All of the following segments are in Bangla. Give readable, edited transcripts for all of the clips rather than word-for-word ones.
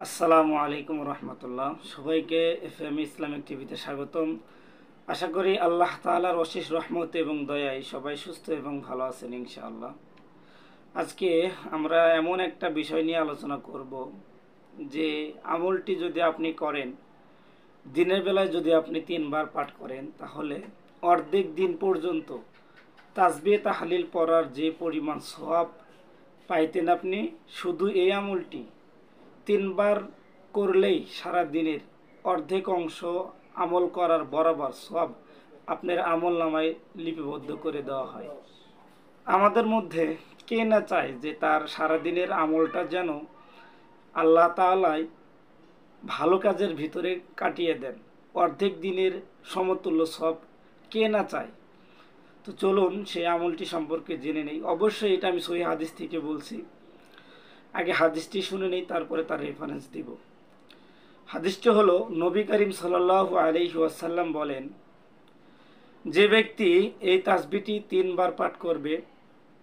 আসসালামু আলাইকুম রহমতুল্লাহ। সবাইকে এফএম ইসলামিক টিভিতে স্বাগতম। আশা করি আল্লাহ তাআলার অশেষ রহমত এবং দয়ায় সবাই সুস্থ এবং ভালো আছেন ইনশাআল্লাহ। আজকে আমরা এমন একটা বিষয় নিয়ে আলোচনা করব যে আমলটি যদি আপনি করেন, দিনের বেলায় যদি আপনি 3 বার পাঠ করেন, তাহলে অর্ধেক দিন পর্যন্ত তাসবিহ তাহলিল পড়ার যে পরিমাণ সওয়াব পাইতেন আপনি, শুধু এই আমলটি 3 বার করলেই সারা দিনের অর্ধেক অংশ আমল করার বরাবর সওয়াব আপনার আমল নামায় লিপিবদ্ধ করে দেওয়া হয়। আমাদের মধ্যে কে না চায় যে তার সারা দিনের আমলটা যেন আল্লাহ তাআলাই ভালো কাজের ভিতরে কাটিয়ে দেন, অর্ধেক দিনের সমতুল্য সওয়াব কে না চায়। তো চলুন সেই আমলটি সম্পর্কে জেনে নেই। অবশ্যই এটা আমি সহিহ হাদিস থেকে বলছি। আগে হাদিসটি শুনে নেই, তারপরে তার রেফারেন্স দিব। হাদিসটি হলো, নবী করিম সাল্লাল্লাহু আলাইহি ওয়াসাল্লাম বলেন, যে ব্যক্তি এই তাসবিহটি 3 বার পাঠ করবে,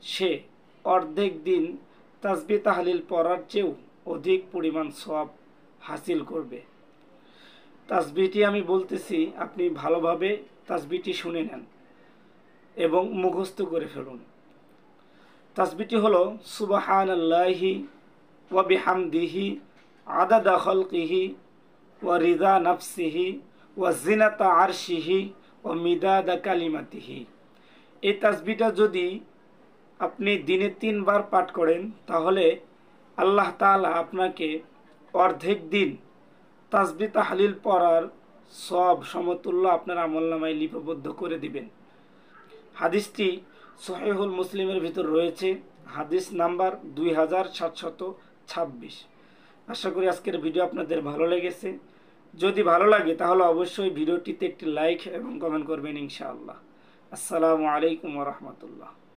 সে অর্ধেক দিন তাসবিহ তাহলিল পড়ার চেয়েও অধিক পরিমাণ সওয়াব হাসিল করবে। তাসবিহটি আমি বলতেছি, আপনি ভালোভাবে তাসবিহটি শুনে নেন এবং মুখস্থ করে ফেলুন। তাসবিহটি হলো, সুবহানাল্লাহি ওয়া বিহামদিহি আদাদা খালকিহি ওয়া রিদা নাফসিহি ওয়া জিনাতা আরশিহি ওয়া মিদাদা কালিমাতিহি। এই তাসবিহটা যদি আপনি দিনে 3 বার পাঠ করেন, তাহলে আল্লাহ তাআলা আপনাকে অর্ধেক দিন তাসবিহ তাহলিল পড়ার সওয়াব সমতুল্য আপনার আমলনামায় লিপিবদ্ধ করে দিবেন। হাদিসটি সহিহুল মুসলিমের ভিতর রয়েছে, হাদিস নাম্বার 2726। আশা করি আজকের ভিডিও আপনাদের ভালো লেগেছে। যদি ভালো লাগে তাহলে অবশ্যই ভিডিওটিতে একটি লাইক এবং কমেন্ট করবেন ইনশাআল্লাহ। আসসালামু আলাইকুম ওয়া রাহমাতুল্লাহ।